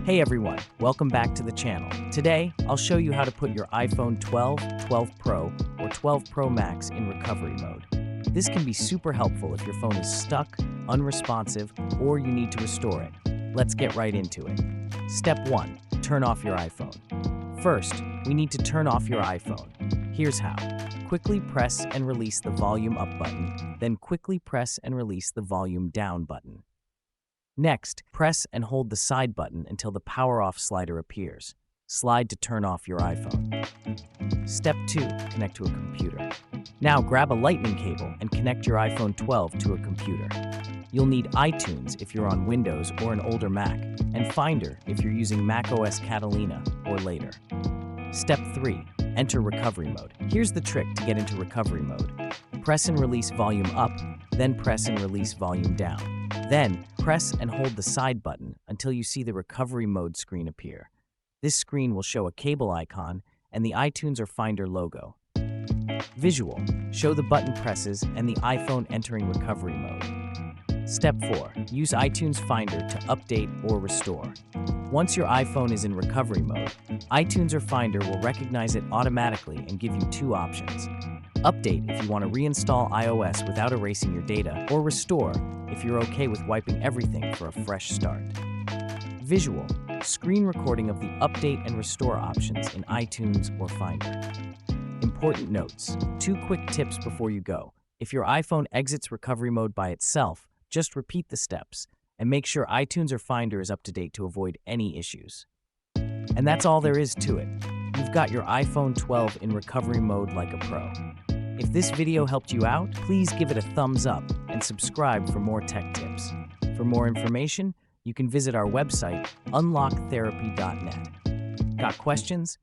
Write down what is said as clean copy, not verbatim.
Hey everyone, welcome back to the channel. Today, I'll show you how to put your iPhone 12, 12 Pro, or 12 Pro Max in recovery mode. This can be super helpful if your phone is stuck, unresponsive, or you need to restore it. Let's get right into it. Step 1. Turn off your iPhone. First, we need to turn off your iPhone. Here's how. Quickly press and release the volume up button, then quickly press and release the volume down button. Next, press and hold the side button until the power off slider appears. Slide to turn off your iPhone. Step 2. Connect to a computer. Now grab a lightning cable and connect your iPhone 12 to a computer. You'll need iTunes if you're on Windows or an older Mac, and Finder if you're using macOS Catalina or later. Step 3. Enter recovery mode. Here's the trick to get into recovery mode. Press and release volume up, then press and release volume down. Then, press and hold the side button until you see the recovery mode screen appear. This screen will show a cable icon and the iTunes or Finder logo. Visual. Show the button presses and the iPhone entering recovery mode. Step 4. Use iTunes Finder to update or restore. Once your iPhone is in recovery mode, iTunes or Finder will recognize it automatically and give you two options. Update if you want to reinstall iOS without erasing your data, or restore if you're okay with wiping everything for a fresh start. Visual. Screen recording of the update and restore options in iTunes or Finder. Important notes. 2 quick tips before you go. If your iPhone exits recovery mode by itself, just repeat the steps and make sure iTunes or Finder is up to date to avoid any issues. And that's all there is to it. You've got your iPhone 12 in recovery mode like a pro. If this video helped you out, please give it a thumbs up and subscribe for more tech tips. For more information, you can visit our website, unlocktherapy.net. Got questions?